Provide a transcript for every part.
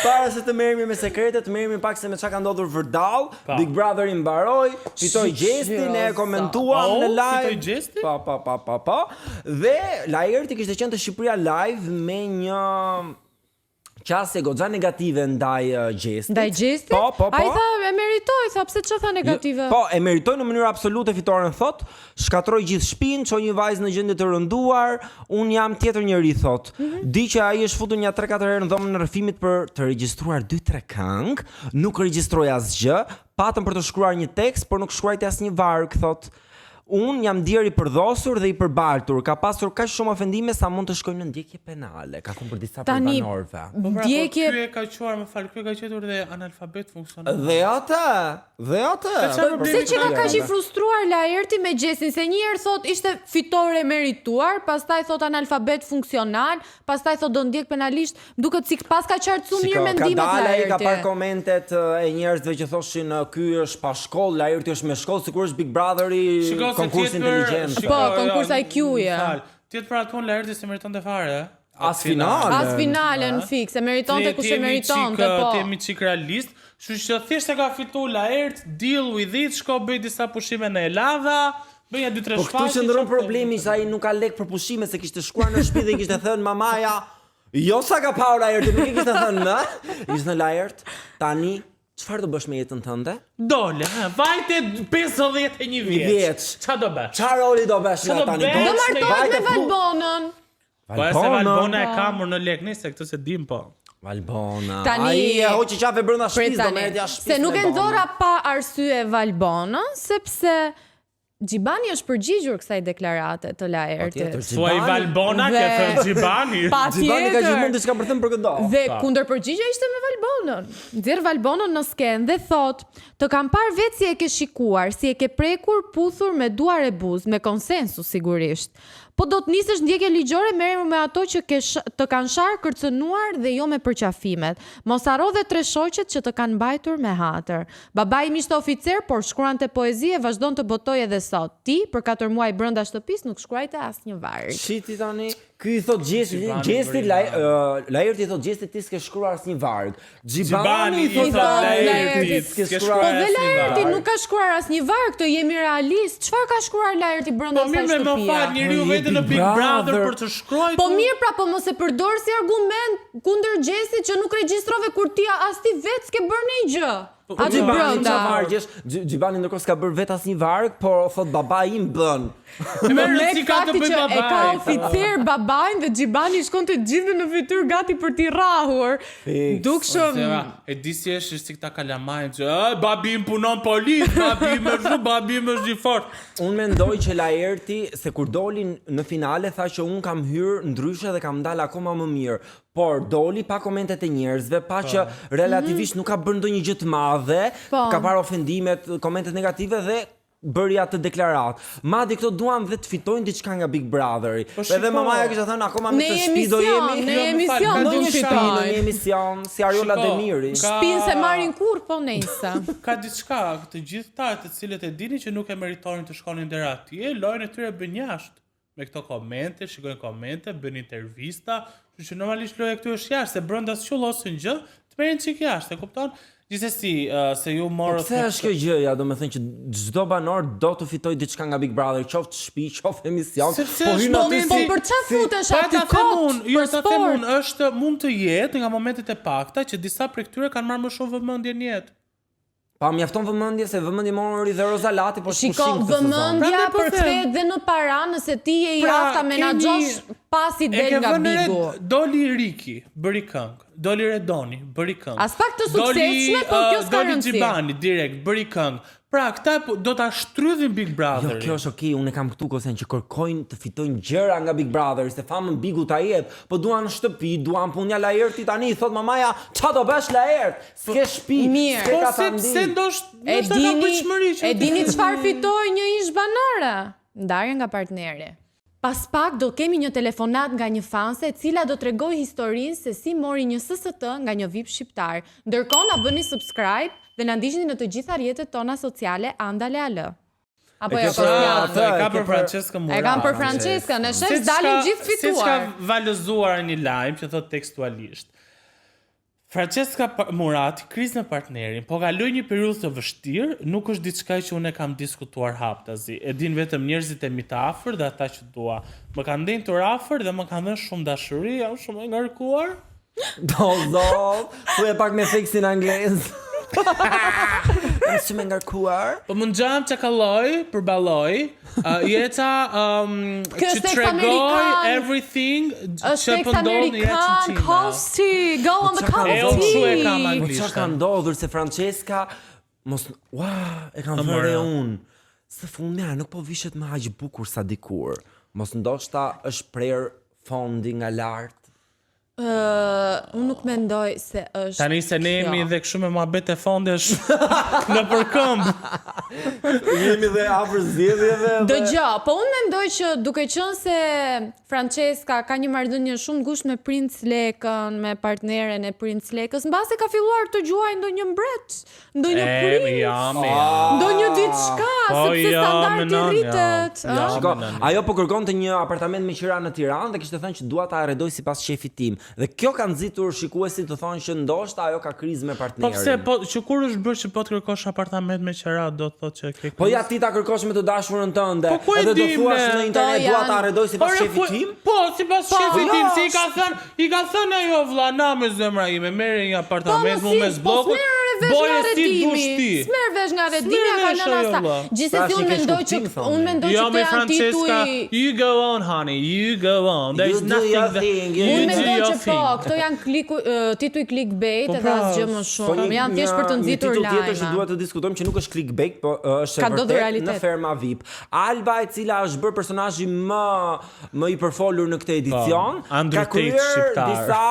Para se të merremi me sekretet, merremi pak se me çka ka ndodhur vërdall. Big Brother i mbaroi, fitoi Gjesti, ne e komentuam në live. Fitoi Gjesti? Po. Dhe Laerti kishte qenë te Shqipëria Live me një qasje goxha negative ndaj Gjestit. Ndaj Gjestit? Po. Ai tha e meritoi, tha pse ç'a tha negative? Po, e meritoi në mënyrë absolute fitoren thot, shkatroi gjithë shtëpinë, çoi një vajzë në gjendje të rënduar, un jam tjetër njeri thot. Di që ai është futur një 3-4 herë në dhomën e rrëfimit për të regjistruar 2-3 këngë, nuk regjistroi asgjë, patëm për të shkruar një tekst, por nuk shkruajti asnjë varg thot. Unë jam dier i përdhosur dhe i përbaltur. Ka pasur kaq shumë ofendime sa mund të shkojnë në ndjekje penale, ka thënë për disa banorëve. Ndjekje Ky e ka quar më fal, ky e ka quajtur dhe analfabet funksional. Dhe atë. Pse që ka kaq i frustruar Laerti me Gjestin, se një herë thot ishte fitore e merituar, pastaj thot analfabet funksional, pastaj thot do ndjek penalisht, duket si pas ka qartësuar mirë mendimet Laerti. Ka parë komentet e njerëzve që thoshin ky është pa shkollë, Laerti është me shkollë, sigurisht Big Brotheri konkurs inteligjencë. Po, konkurs IQ-ja. Tjetë për atë Laerti se meriton të fare. As finalen fix, e meritonte kush e meritonte, po. Ti jemi çik realist, kështu që thjesht e ka fituar Laert, deal with it, shko bëj disa pushime në Elava, bëja 2-3 shfaqje. Po këtu qëndron problemi se ai nuk ka lek për pushime, se kishte shkuar në shtëpi dhe kishte thënë mamaja, jo sa ka pa Laerti, nuk i kishte thënë më. Ishte në Laert, tani çfarë do bësh me jetën tënde? Dole, vajte 51 vjeç. Ç'a do bësh? Çfarë roli do bësh nga tani? Do martohet me Valbonën. Po se Valbona e kamur në lek, nëse këtë se dim po. Valbona. Tani ai hoqi qafe brenda shtëpisë, do merret jashtë shtëpisë. Se nuk e ndora pa arsye Valbonën, sepse Gjibani është përgjigjur kësaj deklarate të Laertit. Thuaj Valbona ke thënë Gjibani. Gjibani ka gjithmonë diçka për të thënë për këtë. Dhe kundërpërgjigja ishte me Valbonën. Nxjerr Valbonën në skenë dhe thot: "Të kam parë vetë si e ke shikuar, si e ke prekur, puthur me duar e buzë, me konsensus sigurisht. Po do të nisësh ndjekje ligjore, merrem me ato që të kanë sharë kërcënuar dhe jo me përqafimet. Mos harro dhe 3 shoqet që të kanë mbajtur me hatër. Babai im ishte oficer, por shkruante poezi e vazhdon të botojë edhe sot. Ti, për 4 muaj brenda shtëpisë, nuk shkruajte asnjë varg." Shiti tani, ky i thot Gjesti, Laerti i thot Gjesti ti s'ke shkruar asnjë varg. Gjibani i thot Laerti s'ke shkruar asnjë varg. Po dhe Laerti nuk ka shkruar asnjë varg, të jemi realist. Çfarë ka shkruar Laerti brenda asaj shtëpie? Po mirë, më fal, njeriu vetë në Big Brother për të shkruar. Po mirë, pra po mos e përdor si argument kundër Gjestit që nuk regjistrove kur ti as ti vetë s'ke bërë ndonjë gjë. Aty brenda. Gjibani ndërkohë s'ka bërë vetë asnjë varg, por thot babai im bën. Me fakti që e ka oficer babain dhe Gjibani shkonte gjithë në fytyrë gati për t'i rrahur. Dukshëm. E di si është si këta kalamajnë që babi im punon policë, babi im është i fortë. Unë mendoj që Laerti se kur doli në finale tha që unë kam hyrë ndryshe dhe kam dalë akoma më mirë. Por doli pa komentet e njerëzve, pa që relativisht nuk ka bërë ndonjë gjë të madhe, ka parë ofendimet, komentet negative dhe bëri atë deklarat. Madje këto duan dhe të fitojnë diçka nga Big Brotheri. Edhe mamaja kishte thënë akoma me të shtëpi do jemi. Në emision do fitojnë. Në emision si Ariola Demiri. Shtëpinë se marrin kurrë, po nejse. Ka diçka, të gjithë ta të cilët e dini që nuk e meritonin të shkonin deri atje, lojën e tyre bën jashtë. Me këto komente, shikojnë komente, bën intervista, që normalisht loja këtu është jashtë, se brenda s'qullosin gjë, të merrin çik jashtë, e kupton? Gjithsesi, se ju morët. Pse është kjo gjëja, domethënë që çdo banor do të fitojë diçka nga Big Brother, qoftë shtëpi, qoftë emision, po hyn aty si. Po për çfarë futesh aty kot? Jo, ta them unë, është mund të jetë nga momentet e pakta që disa prej këtyre kanë marrë më shumë vëmendje në jetë. Pa mjafton vëmendje se vëmendje mori dhe Rozalati, po shiko, vëmendja përkthehet dhe në para nëse ti je i afta menaxhosh pasi del nga Bigu. Doli Riki, bëri këngë. Doli Redoni, bëri këngë. As pak të suksesshme, po kjo s'ka rëndësi. Doli Gjibani direkt, bëri këngë. Pra, këta do ta shtrydhin Big Brother. Jo, kjo është okay, unë kam këtu kosen që kërkojnë të fitojnë gjëra nga Big Brother, se famën Bigu ta jep, po duan shtëpi, duan punja Laerti tani, thot mamaja, ç'a do bësh Laert? S'ke shtëpi, s'ke katandi. Po se ndoshta ka bëshmëri. E dini çfarë fitoi një ish banore? Ndarje nga partneri. Pas pak do kemi një telefonat nga një fanse e cila do t'rregojë historinë se si mori një SST nga një VIP shqiptar. Ndërkohë na bëni subscribe dhe na ndiqni në të gjitha rrjetet tona sociale Andale AL. Apo jo e ka për Francesca Mura. E kam për Francesca, në shes dalin gjithë fituar. Siç ka valëzuar një lajm që thot tekstualisht. Francesca Murati, krizë me partnerin, po kaloi një periudhë të vështirë, nuk është diçka që unë e kam diskutuar haptazi. E din vetëm njerëzit e mi të afër dhe ata që dua. Më kanë ndentur afër dhe më kanë dhënë shumë dashuri, jam shumë e ngarkuar. Thuaj pak me fiksin anglez. Jam shumë e ngarkuar. Po më nxam që kalloj, përballoj, jeta që është tekst tregoj amerikan. everything Është që tekst po ndodh në jetën Amerikan, time. Costi, go on the çka ka E unë shu e kam Costi. Po çka ka anglisht. ndodhur se Francesca mos e kam thënë Amara. unë. Se fundja nuk po vishet më aq bukur sa dikur. Mos ndoshta është prerë fondi nga lart. Unë nuk mendoj se është. Tani se ne jemi kjo. dhe kështu me muhabet e fondesh në përkëmb. Jemi dhe afër zgjedhjeve. Dëgjoj, po unë mendoj që duke qenë se Francesca ka një marrëdhënie shumë ngushtë me Princ Lekën, me partneren e Princ Lekës, mbase ka filluar të gjuajë ndonjë mbret, ndonjë princ, ndonjë diçka, Po, sepse ja, standardi menon, rritet. ja. ëh? Shiko, ajo po kërkonte një apartament me qira në Tiranë dhe kishte thënë që dua ta arredoj sipas shefit tim. Dhe kjo ka nxitur shikuesit të thonë që ndoshta ajo ka krizë me Po partnerin. pse, po që kur është bërë që po të kërkosh apartament me qera, do të thotë që ke Po ja ti ta kërkosh me të dashurën tënde. Po, ku e edhe do dim, thuash ne? në internet To dua janë- ta arredoj sipas Ore, shefit tim. Po, sipas shefit tim, jo, si i ka thënë ajo vlla na me zemra ime, merri një apartament mu me zbllokut. Boje si dush ti. Smer vesh nga redimi, Smer ka vesh lënë ajo, asta. vlla. Gjithsesi Tash i unë kesh mendoj që kuptim, thonë. unë mendoj Jo që me të janë Francesca, tituj. you go on honey, you go on. There's You do nothing your that thing, you you Unë do mendoj your që po, thing. këto janë tituj clickbait Po, edhe pra, asgjë më shumë. Janë thjesht për të nxitur Një titull tjetër që lajme. duhet të diskutojmë që nuk është clickbait, po është Ka e ndodhur vërtet realitet. në Ferma VIP. Alba, e cila është bërë personazhi më i përfolur në këtë edicion, Andrew ka Tate kryer shqiptar. disa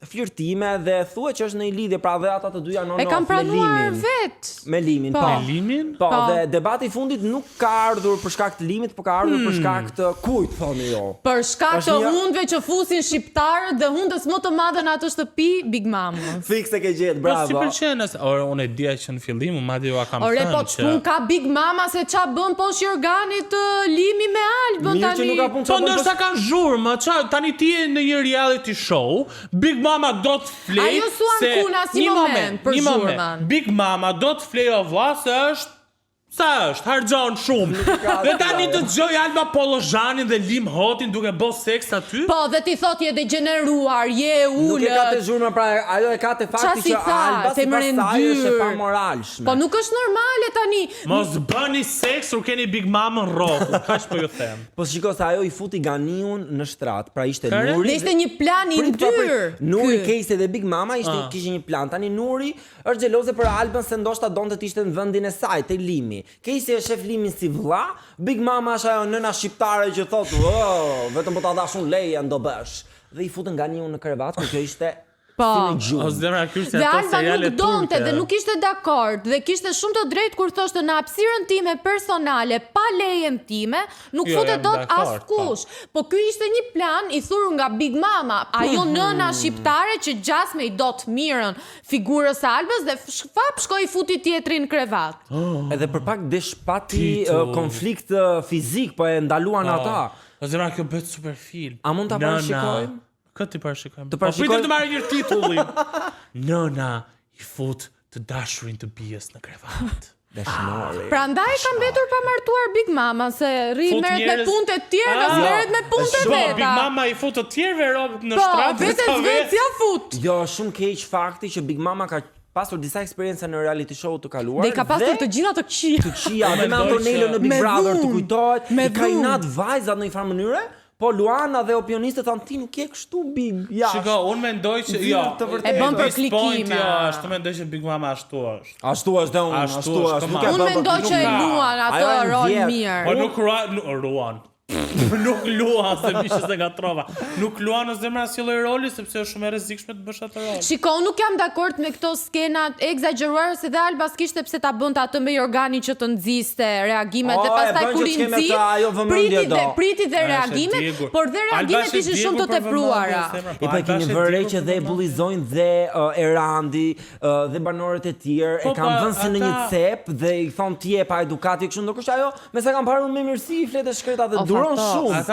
flirtime dhe thuhet që është në një lidhje, pra dhe ata të dy janë on E kam off me pranuar Limin. vet. Me Limin, Po. po. Me Limin? Po, Po. dhe debati i fundit nuk ka ardhur për shkak të Limit, po ka ardhur për shkak të kujt thoni jo. Për shkak Është të një- hundëve që fusin shqiptarët dhe hundës më të madhe në atë shtëpi, Big Mama. Fiks e ke gjetë, Po si bravo. pëlqen as, or unë e dija që në fillim, madje ju a kam Ore, po thënë të pun që ka Big Mama se qa bën poshtë organit Limi me Albën Mirë që tani. nuk ka punë Po çfarë bën ndoshta kanë zhurmë, tani ti je në një reality show, Big Mama do të flej. Ajo s'u ankun asnjë moment për një zhurmën. Big Mama do të flej o vlla se është sa është, harxhon shumë. Dhe tani të dëgjoj Alba Pollozhanin dhe Lim Hotin duke bë seks aty. Po, dhe ti thot je degeneruar, je Nuk e ka të ullët. zhurmë, pra ajo e ka të fakti Qa si që tha, Alba femër sipas e saj është e ndyrë. pamoralshme. Po nuk është normale tani. Mos bëni seks kur keni Big Mama në rrotull, kaq po ju them. Po shiko se ajo i futi Ganiun në shtrat, pra ishte Kare? Nuri. Dhe ishte një plan i ndyrë. Nuri, ky. Casey dhe Big Mama kishte një plan. Tani Nuri është xheloze për Albën se ndoshta donte të ishte në vendin e saj, te Limi. Casey është shef Limin si vlla, Big Mama është ajo nëna shqiptare që thotë, "Oh, vetëm po ta dash unë leje do bësh." Dhe i futën Ganiun në krevat, kur kjo ishte Po. si në O gjumë. zemra ky si Dhe ato Alba seriale nuk donte turke. dhe nuk ishte dakord dhe kishte shumë të drejtë kur thoshte në hapësirën time personale pa lejen time nuk Jo, futet jam dot dakord, askush. Po ky ishte një plan i thurur nga Big Mama, ajo nëna shqiptare që gjas me i do të mirën figurës së Albës dhe fap shkoi futi tjetrin në krevat. Edhe për pak deshpati Titu. konflikt fizik, po e ndaluan ata. O zemra kjo bëhet super film. A mund ta Nëna. parashikojmë? Këtë i parashikojmë. Të Po parashikojmë? pritet të marrë një titullin. Nëna i fut të dashurin të bijes në krevat. Dashnori. Prandaj ka mbetur pa martuar Big Mama se rri Fut merret me njerëz- punët e tjera, Ah, merret me punët e Po, Big veta. Mama i fut të tjerëve robë në Po, shtrat. vetes vetja fut. Jo, shumë keq fakti që Big Mama ka pasur disa eksperjenca në reality show të kaluar. Dhe i ka pasur të gjitha të këqija. Qia, dhe me mendoj Antonello që- në Big Me Brother të dhunë, kujtohet, me i ka dhunë. inat vajzat në një farë mënyre, po Luana dhe opinionistët thanë ti nuk je kështu Big. Ja. Shiko, unë mendoj që Vjen jo. të vërtetë. E bën për This point, klikime. Jo, ashtu mendoj që Big Mama ashtu është. Ashtu është dhe unë, Ashtu ashtu është, është. come Nuk e on. bën Unë për mendoj klikime. që e ka. luan atë Ajo e rol vjet. mirë. Po nuk ruan. Nuk luan se bishë se gatrova. Nuk luan në zemra si lloj roli sepse është shumë e rrezikshme të bësh atë rol. Shiko, unë nuk jam dakord me këto skenat egzageruar se dhe Alba s'kishte pse ta bënte atë me Jorgani që të nxiste reagimet O, dhe e pastaj bën kur që i t'keme nxit, të ajo vëmendje do. priti dhe Është e reagimet, djegur. por dhe reagimet Albash e ishin shumë të djegur për tepruara. vëmendje, zemra. E pa keni Albash e vërre djegur që për dhe e vëmendje. bullizojnë dhe Erandi dhe banorët e tjerë Po, e kanë pa, vënë si në një ata- cep dhe i thonë ti je pa edukati kështu ndërkohë që ajo me sa kanë parë unë me mirësi i fletë shkreta dhe O, duron fakto. shumë.